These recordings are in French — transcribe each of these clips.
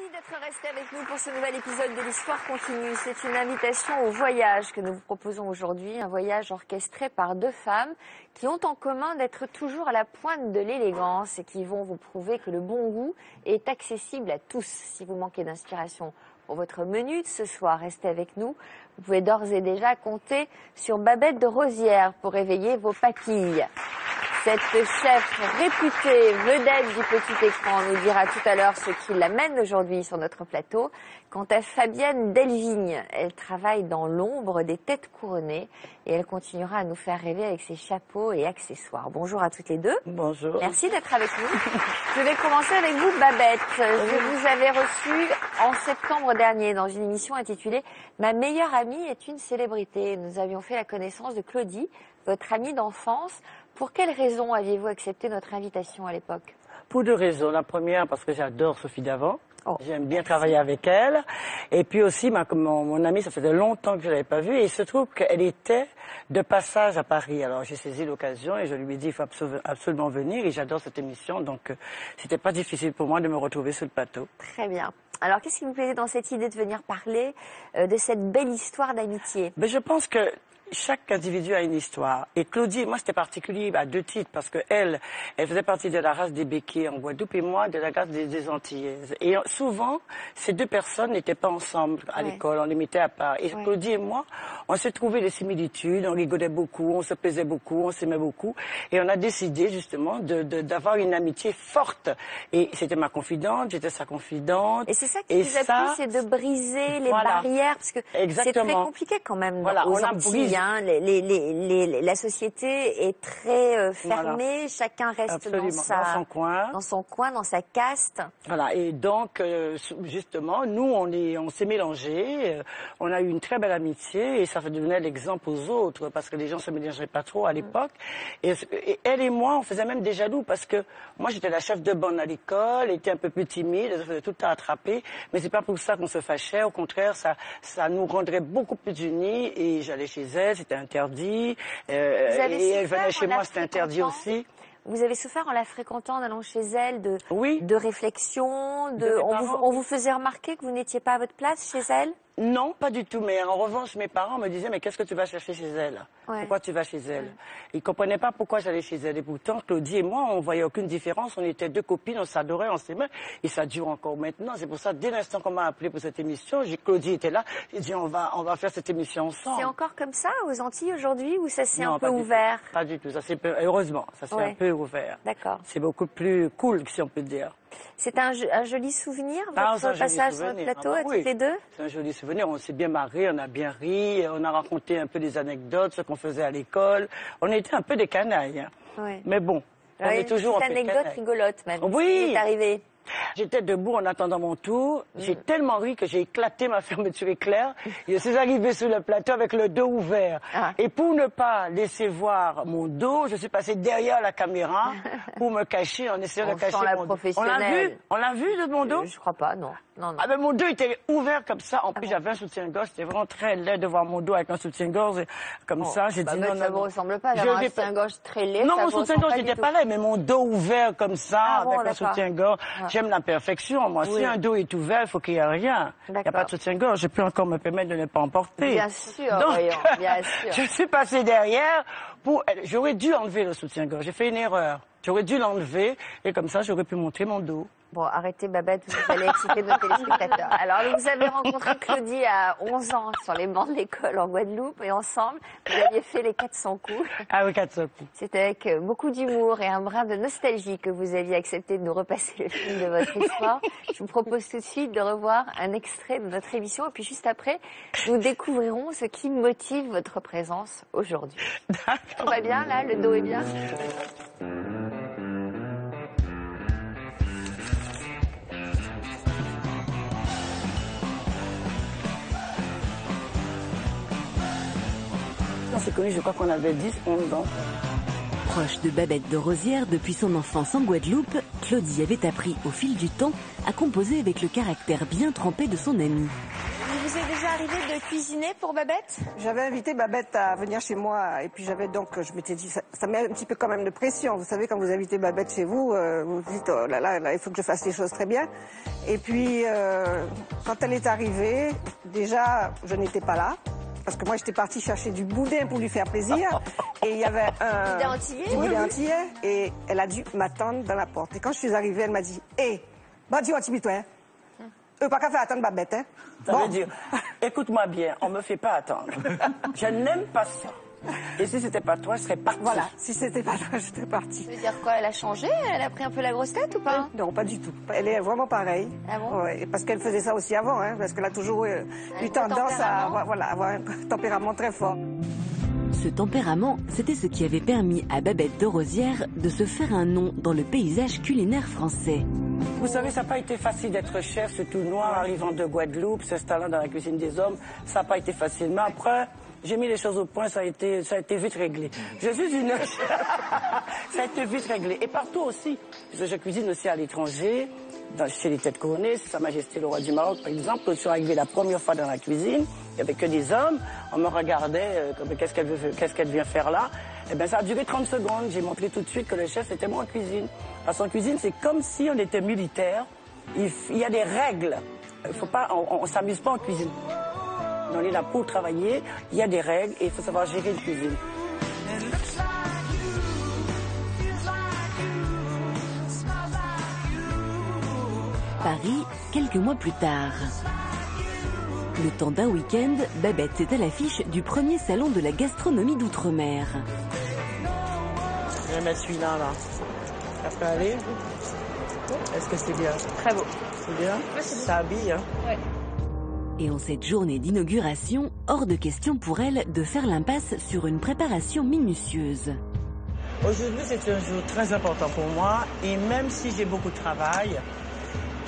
Merci d'être resté avec nous pour ce nouvel épisode de l'Histoire continue. C'est une invitation au voyage que nous vous proposons aujourd'hui, un voyage orchestré par deux femmes qui ont en commun d'être toujours à la pointe de l'élégance et qui vont vous prouver que le bon goût est accessible à tous. Si vous manquez d'inspiration pour votre menu de ce soir, restez avec nous. Vous pouvez d'ores et déjà compter sur Babette de Rosières pour éveiller vos papilles. Cette chef réputée, vedette du petit écran, nous dira tout à l'heure ce qui l'amène aujourd'hui sur notre plateau. Quant à Fabienne Delvigne, elle travaille dans l'ombre des têtes couronnées et elle continuera à nous faire rêver avec ses chapeaux et accessoires. Bonjour à toutes les deux. Bonjour. Merci d'être avec nous. Je vais commencer avec vous, Babette. Je vous avais reçu en septembre dernier dans une émission intitulée « Ma meilleure amie est une célébrité ». Nous avions fait la connaissance de Claudie, votre amie d'enfance. Pour quelles raisons aviez-vous accepté notre invitation à l'époque? Pour deux raisons. La première, parce que j'adore Sophie Davant. J'aime bien travailler avec elle. Et puis aussi, mon amie, ça faisait longtemps que je ne l'avais pas vue. Et il se trouve qu'elle était de passage à Paris. Alors j'ai saisi l'occasion et je lui ai dit, il faut absolument venir. Et j'adore cette émission. Donc c'était pas difficile pour moi de me retrouver sur le plateau. Très bien. Alors qu'est-ce qui vous plaisait dans cette idée de venir parler de cette belle histoire d'amitié? Je pense que chaque individu a une histoire. Et Claudie, moi, c'était particulier à deux titres, parce que elle faisait partie de la race des Békés en Guadeloupe et moi de la race des Antillaises. Et souvent, ces deux personnes n'étaient pas ensemble à l'école, on les mettait à part. Et Claudie et moi, on s'est trouvé des similitudes, on rigolait beaucoup, on se plaisait beaucoup, on s'aimait beaucoup. Et on a décidé, justement, d'avoir une amitié forte. Et c'était ma confidente, j'étais sa confidente. Et c'est ça qui vous a plu, c'est de briser les barrières, parce que c'est très compliqué quand même aux Antilles. La société est très fermée, chacun reste dans son coin, dans sa caste. Voilà, et donc, justement, nous, on s'est mélangés, on a eu une très belle amitié et ça devenait l'exemple aux autres parce que les gens ne se mélangeaient pas trop à l'époque. Et elle et moi, on faisait même des jaloux parce que moi, j'étais la chef de bande à l'école, elle était un peu plus timide, elle se faisait tout le temps attraper, mais c'est pas pour ça qu'on se fâchait, au contraire, ça nous rendrait beaucoup plus unis et j'allais chez elle. C'était interdit. Et elle venait chez moi, c'était interdit aussi. Vous avez souffert en la fréquentant, en allant chez elle, de réflexion, on vous faisait remarquer que vous n'étiez pas à votre place chez elle? Non, pas du tout. Mais en revanche, mes parents me disaient, mais qu'est-ce que tu vas chercher chez elle? Pourquoi tu vas chez elle? Ils ne comprenaient pas pourquoi j'allais chez elle. Et pourtant, Claudie et moi, on ne voyait aucune différence. On était deux copines, on s'adorait, on s'aimait. Et ça dure encore maintenant. C'est pour ça, dès l'instant qu'on m'a appelé pour cette émission, Claudie était là. J'ai dit, on va faire cette émission ensemble. C'est encore comme ça aux Antilles aujourd'hui ou ça s'est un peu ouvert? Pas du tout. Heureusement, ça s'est un peu ouvert. D'accord. C'est beaucoup plus cool, si on peut dire. C'est un joli souvenir, votre passage sur le plateau à toutes les deux? C'est un joli souvenir. On s'est bien marré, on a bien ri, on a raconté un peu des anecdotes, ce qu'on faisait à l'école. On était un peu des canailles. Mais bon, on est toujours un peu des canailles. Une anecdote rigolote même. Oui. Qui est arrivée. J'étais debout en attendant mon tour. J'ai tellement ri que j'ai éclaté ma fermeture éclair. Je suis arrivée sur le plateau avec le dos ouvert. Et pour ne pas laisser voir mon dos, je suis passée derrière la caméra pour me cacher en essayant de cacher mon dos. On l'a vu de mon dos? Je crois pas, non. Ah ben mon dos était ouvert comme ça. En plus, j'avais un soutien-gorge. C'était vraiment très laid de voir mon dos avec un soutien-gorge comme ça. J'ai dit non, ça vous ressemble pas d'avoir un soutien-gorge très laid. Non, mon soutien-gorge n'était pas laid, mais mon dos ouvert comme ça avec un soutien-gorge. J'aime la perfection. Moi, si un dos est ouvert, il faut qu'il n'y ait rien. Il n'y a pas de soutien-gorge. Je peux encore me permettre de ne pas en porter. Bien sûr, donc, bien sûr. Je suis passée derrière pour... J'aurais dû enlever le soutien-gorge. J'ai fait une erreur. J'aurais dû l'enlever et comme ça, j'aurais pu montrer mon dos. Bon, arrêtez Babette, vous allez exciter nos téléspectateurs. Alors, vous avez rencontré Claudie à 11 ans sur les bancs de l'école en Guadeloupe et ensemble, vous aviez fait les 400 coups. Ah oui, 400 coups. C'était avec beaucoup d'humour et un brin de nostalgie que vous aviez accepté de nous repasser le film de votre histoire. Je vous propose tout de suite de revoir un extrait de notre émission et puis juste après, nous découvrirons ce qui motive votre présence aujourd'hui. Tout va bien là? Le dos est bien? C'est connu, je crois qu'on avait 10, 11 ans. Proche de Babette de Rosières depuis son enfance en Guadeloupe, Claudie avait appris au fil du temps à composer avec le caractère bien trempé de son amie. Il vous est déjà arrivé de cuisiner pour Babette? J'avais invité Babette à venir chez moi et puis je m'étais dit, ça met un petit peu quand même de pression. Vous savez, quand vous invitez Babette chez vous, vous vous dites, oh là là, il faut que je fasse les choses très bien. Et puis, quand elle est arrivée, déjà, je n'étais pas là. Parce que moi, j'étais partie chercher du boudin pour lui faire plaisir. Et il y avait un... Boudin antillais? Du boudin antillais. Et elle a dû m'attendre dans la porte. Et quand je suis arrivée, elle m'a dit, hé, bah, dis-moi, toi, hein. Pas qu'à faire attendre Babette, hein. Ça veut dire, écoute-moi bien, on me fait pas attendre. Je n'aime pas ça. Et si c'était pas toi, je serais partie. Voilà, si c'était pas toi, je serais partie. Ça veut dire quoi? Elle a changé? Elle a pris un peu la grosse tête ou pas? Non, pas du tout. Elle est vraiment pareille. Ah bon? Ouais, parce qu'elle faisait ça aussi avant, hein, parce qu'elle a toujours eu tendance à avoir un tempérament très fort. Ce tempérament, c'était ce qui avait permis à Babette de Rosières de se faire un nom dans le paysage culinaire français. Vous savez, ça n'a pas été facile d'être chef, surtout noir, arrivant de Guadeloupe, s'installant dans la cuisine des hommes. Ça n'a pas été facile. Mais après, j'ai mis les choses au point, ça a été vite réglé. Je suis une... ça a été vite réglé. Et partout aussi. Je cuisine aussi à l'étranger, chez les têtes couronnées, Sa Majesté le Roi du Maroc, par exemple. Je suis arrivée la première fois dans la cuisine, il n'y avait que des hommes. On me regardait, comme qu'est-ce qu'elle vient faire là? Eh bien, ça a duré 30 secondes. J'ai montré tout de suite que le chef, c'était moi en cuisine. Parce qu'en cuisine, c'est comme si on était militaire. Il y a des règles. On ne s'amuse pas en cuisine. On est là pour travailler. Il y a des règles et il faut savoir gérer une cuisine. Paris, quelques mois plus tard. Le temps d'un week-end, Babette est à l'affiche du premier salon de la gastronomie d'outre-mer. Je vais mettre celui-là, là. Ça peut aller? Est-ce que c'est bien? Très beau. C'est bien? Ouais, c'est beau. Ça habille, hein? Ouais. Et en cette journée d'inauguration, hors de question pour elle de faire l'impasse sur une préparation minutieuse. Aujourd'hui, c'est un jour très important pour moi. Et même si j'ai beaucoup de travail,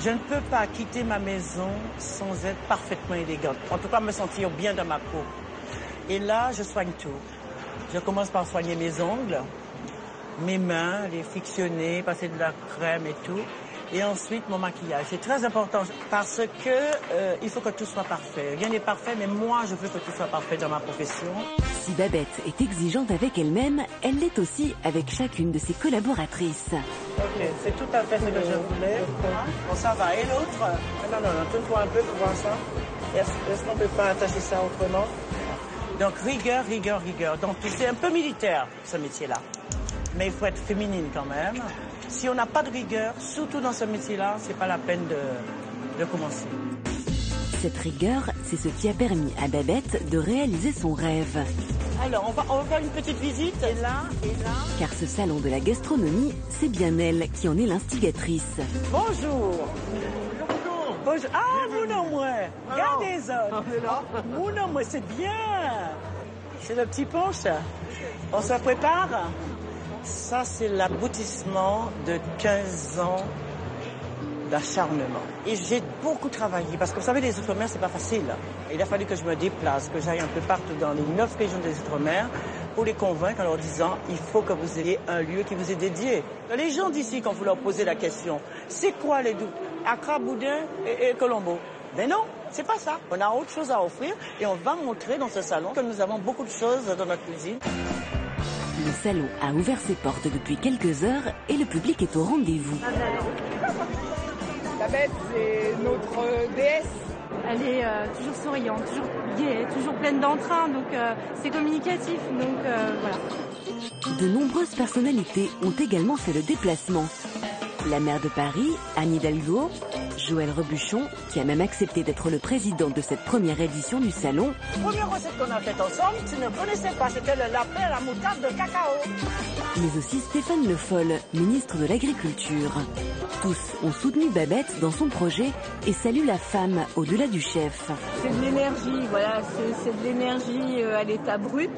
je ne peux pas quitter ma maison sans être parfaitement élégante. En tout cas, me sentir bien dans ma peau. Et là, je soigne tout. Je commence par soigner mes ongles, mes mains, les frictionner, passer de la crème et tout. Et ensuite, mon maquillage. C'est très important parce que il faut que tout soit parfait. Rien n'est parfait, mais moi, je veux que tout soit parfait dans ma profession. Si Babette est exigeante avec elle-même, elle l'est aussi avec chacune de ses collaboratrices. Ok, c'est tout à fait ce que je voulais. Bon, ça va. Et l'autre? Non, tourne-toi un peu pour voir ça. Est-ce qu'on ne peut pas attacher ça autrement? Donc, rigueur. Donc, c'est un peu militaire, ce métier-là. Mais il faut être féminine quand même. Si on n'a pas de rigueur, surtout dans ce métier-là, c'est pas la peine de commencer. Cette rigueur, c'est ce qui a permis à Babette de réaliser son rêve. Alors, on va faire une petite visite. Et là. Car ce salon de la gastronomie, c'est bien elle qui en est l'instigatrice. Bonjour. Bonjour. Ah, vous non, moi. Regardez les autres. Vous non, moi, c'est bien. C'est le petit punch. On se prépare. Ça, c'est l'aboutissement de 15 ans d'acharnement. Et j'ai beaucoup travaillé, parce que vous savez, les Outre-mer, c'est pas facile. Il a fallu que je me déplace, que j'aille un peu partout dans les 9 régions des Outre-mer pour les convaincre en leur disant, il faut que vous ayez un lieu qui vous est dédié. Les gens d'ici, quand vous leur posez la question, c'est quoi les deux? Accra, Boudin et Colombo. Mais non, c'est pas ça. On a autre chose à offrir et on va montrer dans ce salon que nous avons beaucoup de choses dans notre cuisine. Le salon a ouvert ses portes depuis quelques heures et le public est au rendez-vous. Babette, c'est notre déesse. Elle est toujours souriante, toujours gaie, toujours pleine d'entrain, donc c'est communicatif, donc voilà. De nombreuses personnalités ont également fait le déplacement. La maire de Paris, Anne Hidalgo, Joël Rebuchon, qui a même accepté d'être le président de cette première édition du salon. La première recette qu'on a faite ensemble, tu ne connaissais pas, c'était le lapin à la moutarde de cacao. Mais aussi Stéphane Le Foll, ministre de l'Agriculture. Tous ont soutenu Babette dans son projet et saluent la femme au-delà du chef. C'est de l'énergie, voilà, c'est de l'énergie à l'état brut,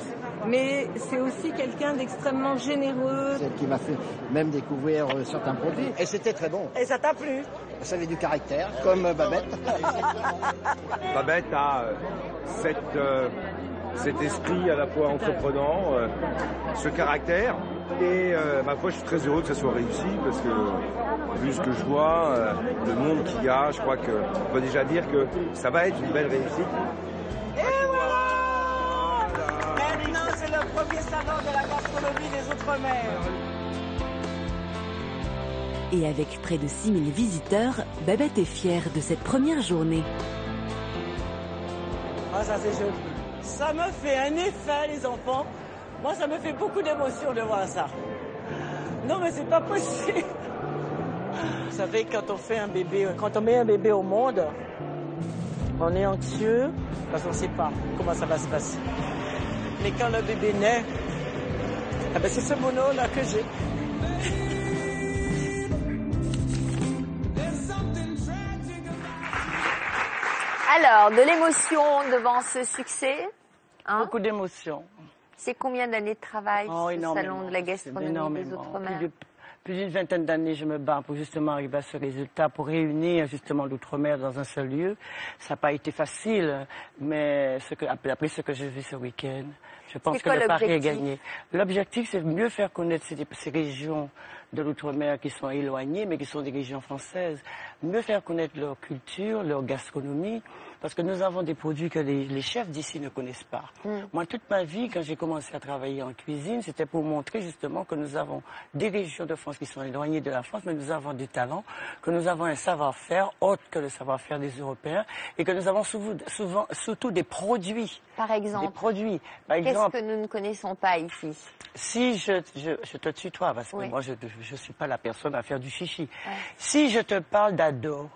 mais c'est aussi quelqu'un d'extrêmement généreux. Celle qui m'a fait même découvrir certains produits. Et c'était très bon. Et ça t'a plu? Ça avait du caractère, comme Babette. Babette a cet esprit à la fois entreprenant, ce caractère. Et ma foi, je suis très heureux que ça soit réussi parce que vu ce que je vois, le monde qu'il y a, je crois qu'on peut déjà dire que ça va être une belle réussite. le premier salon de la gastronomie des Outre-mer. Et avec près de 6000 visiteurs, Babette est fière de cette première journée. Ah, ça c'est joli. Ça me fait un effet, les enfants. Moi, ça me fait beaucoup d'émotion de voir ça. Non, mais c'est pas possible. Vous savez, quand on fait un bébé, quand on met un bébé au monde, on est anxieux parce qu'on ne sait pas comment ça va se passer. Mais quand le bébé naît, eh ben, c'est ce mono-là que j'ai. Alors, de l'émotion devant ce succès, hein? Beaucoup d'émotions. C'est combien d'années de travail, ce Énormément. salon de la gastronomie des Outre-mer? Plus d'une vingtaine d'années, je me bats pour justement arriver à ce résultat, pour réunir justement l'Outre-mer dans un seul lieu. Ça n'a pas été facile, mais après ce que j'ai vu ce week-end, je pense que le pari est gagné. L'objectif, c'est de mieux faire connaître ces régions de l'Outre-mer qui sont éloignées, mais qui sont des régions françaises. Mieux faire connaître leur culture, leur gastronomie, parce que nous avons des produits que les chefs d'ici ne connaissent pas. Moi, toute ma vie, quand j'ai commencé à travailler en cuisine, c'était pour montrer justement que nous avons des régions de France qui sont éloignées de la France, mais nous avons des talents, que nous avons un savoir-faire autre que le savoir-faire des Européens, et que nous avons surtout des produits. Par exemple, des produits. Qu'est-ce que nous ne connaissons pas ici? Si je te tutoie, parce que moi, je ne suis pas la personne à faire du chichi. Ouais. Si je te parle d'ado.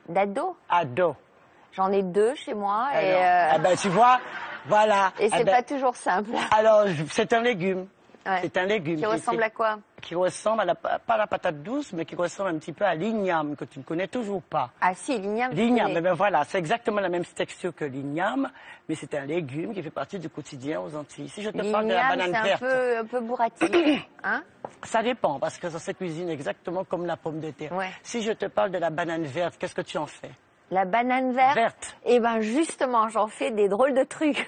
D'ado? Ado. J'en ai 2 chez moi. Eh ben, tu vois, voilà. Et c'est pas toujours simple. Alors, c'est un légume. Ouais. C'est un légume. Qui ressemble à quoi? Qui ressemble à pas à la patate douce, mais qui ressemble un petit peu à l'igname, que tu ne connais toujours pas. Ah si, l'igname. L'igname, ben voilà, c'est exactement la même texture que l'igname, mais c'est un légume qui fait partie du quotidien aux Antilles. Si je te parle de la banane verte. C'est un peu bourratif, hein? Ça dépend, parce que ça se cuisine exactement comme la pomme de terre. Ouais. Si je te parle de la banane verte, qu'est-ce que tu en fais? La banane verte. Eh ben justement, j'en fais des drôles de trucs.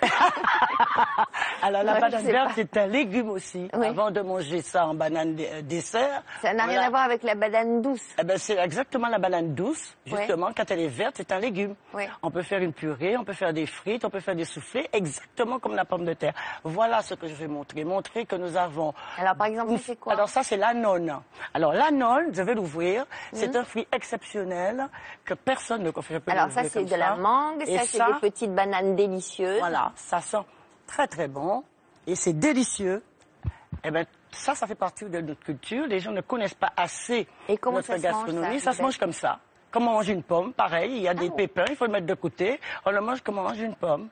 Alors la banane verte, c'est un légume aussi. Oui. Avant de manger ça en banane dessert. Ça n'a rien à voir avec la banane douce. Eh ben, c'est exactement la banane douce. Justement, quand elle est verte, c'est un légume. Oui. On peut faire une purée, on peut faire des frites, on peut faire des soufflés, exactement comme la pomme de terre. Voilà ce que je vais montrer. Montrer que nous avons... Alors par exemple, c'est quoi? Alors ça, c'est l'anone. Alors l'anone, je vais l'ouvrir. C'est un fruit exceptionnel que personne ne confie. Alors ça, c'est de la mangue, ça, c'est des petites bananes délicieuses. Voilà, ça sent très très bon et c'est délicieux. Eh ben, ça fait partie de notre culture. Les gens ne connaissent pas assez notre gastronomie. Ça se mange comme ça. Comme on mange une pomme, pareil. Il y a des pépins, il faut le mettre de côté. On le mange comme on mange une pomme.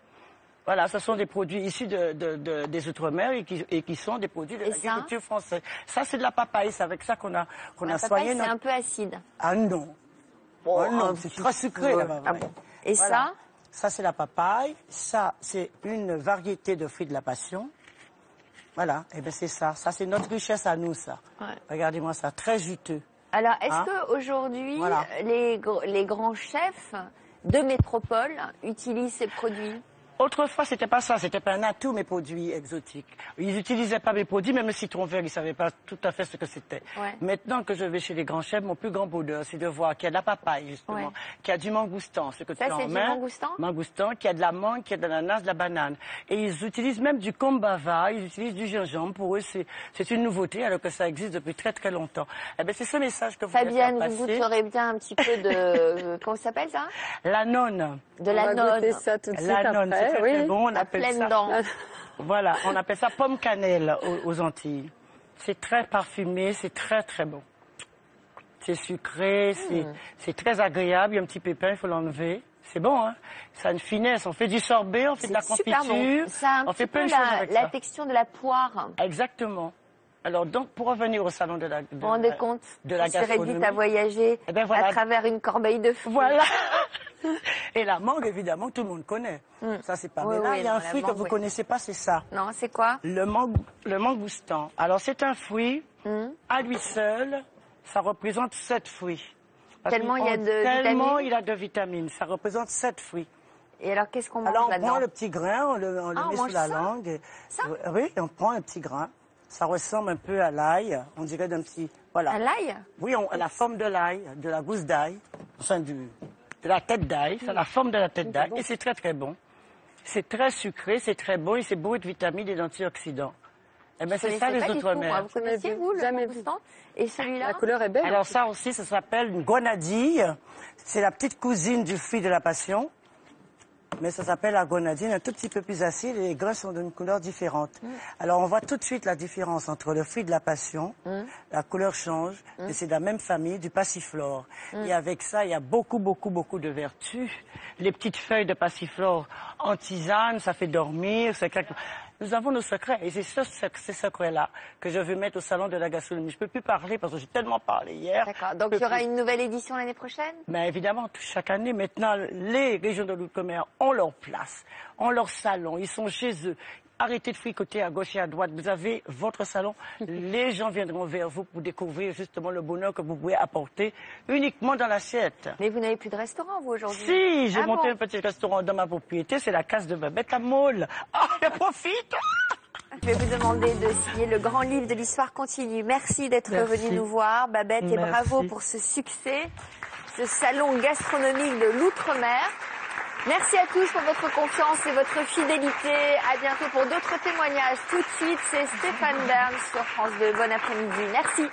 Voilà, ce sont des produits issus des Outre-mer et qui sont des produits de l'agriculture française. Ça, c'est de la papaye. C'est avec ça qu'on a soigné notre... C'est un peu acide. Ah non. Oh non, c'est très sucré là-bas. Ah bon. Et voilà. Ça, c'est la papaye. Ça, c'est une variété de fruits de la passion. Voilà, et bien c'est ça. Ça, c'est notre richesse à nous, ça. Ouais. Regardez-moi ça, très juteux. Alors, est-ce qu'aujourd'hui, les grands chefs de métropole utilisent ces produits? Autrefois, c'était pas ça, c'était pas un atout, mes produits exotiques. Ils n'utilisaient pas mes produits, même le citron vert, ils savaient pas tout à fait ce que c'était. Ouais. Maintenant que je vais chez les grands chefs, mon plus grand bonheur, c'est de voir qu'il y a de la papaye, justement, qu'il y a du mangoustan, ce que tu as en main. Mangoustan? Mangoustan, qu'il y a de la mangue, qu'il y a de l'ananas, de la banane. Et ils utilisent même du kombava, ils utilisent du gingembre. Pour eux, c'est une nouveauté, alors que ça existe depuis très très longtemps. Eh ben, c'est ce message que vous Fabienne, vous goûterez bien un petit peu de, comment ça s'appelle ça? L'anone. De l'anone. On va goûter ça tout de suite après. Oui. Bon, on appelle ça. Dents. Voilà, on appelle ça pomme cannelle aux Antilles. C'est très parfumé, c'est très très bon. C'est sucré, c'est très agréable. Il y a un petit pépin, il faut l'enlever. C'est bon, hein? Ça a une finesse. On fait du sorbet, on fait de la confiture. Bon. Ça a un petit peu la texture de la poire. Exactement. Alors donc, pour revenir au salon de la vous vous rendez compte de la gastronomie, réduite à voyager à travers une corbeille de fruits. Voilà. Et la mangue, évidemment, tout le monde connaît. Ça, c'est pas. Mais là, il y a un fruit que vous ne connaissez pas, c'est ça. Non, c'est quoi? Le mangoustan. Alors, c'est un fruit, à lui seul, ça représente 7 fruits. Tellement il y a de vitamines. Tellement il a de vitamines. Ça représente 7 fruits. Et alors, qu'est-ce qu'on mange là-dedans? Alors, on prend le petit grain, on le met sur la langue. Ça? Oui, on prend un petit grain. Ça ressemble un peu à l'ail. On dirait d'un petit... Voilà. À l'ail? Oui, la forme de l'ail, de la gousse d'ail. Enfin, de la tête d'ail. C'est la forme de la tête d'ail. Et c'est très, très bon. C'est très sucré, c'est très bon et c'est bourré de vitamines et d'antioxydants. Eh ben, c'est ça les Outre-mer. Vous connaissiez, vous, le mangostan? Et celui-là? La couleur est belle. Alors ça aussi, ça s'appelle une grenadille. C'est la petite cousine du fruit de la passion. Mais ça s'appelle la grenadine, un tout petit peu plus acide et les grains sont d'une couleur différente. Alors on voit tout de suite la différence entre le fruit de la passion, la couleur change, mais c'est de la même famille, du passiflore. Et avec ça, il y a beaucoup de vertus. Les petites feuilles de passiflore en tisane, ça fait dormir, Nous avons nos secrets et c'est ces secrets-là que je veux mettre au salon de la gastronomie. Je ne peux plus parler parce que j'ai tellement parlé hier. D'accord. Donc il y aura une nouvelle édition l'année prochaine? Mais évidemment, chaque année, maintenant, les régions de l'outre-mer ont leur place, ont leur salon, ils sont chez eux. Arrêtez de fricoter à gauche et à droite. Vous avez votre salon. Les gens viendront vers vous pour découvrir justement le bonheur que vous pouvez apporter uniquement dans l'assiette. Mais vous n'avez plus de restaurant, vous, aujourd'hui? Si, j'ai monté un petit restaurant dans ma propriété. C'est la Case de Babette à Maule. Ah, je profite! Je vais vous demander de signer le grand livre de l'histoire continue. Merci d'être venu nous voir, Babette, et bravo pour ce succès, ce salon gastronomique de l'Outre-mer. Merci à tous pour votre confiance et votre fidélité. À bientôt pour d'autres témoignages. Tout de suite, c'est Stéphane Bern sur France 2. Bon après-midi. Merci.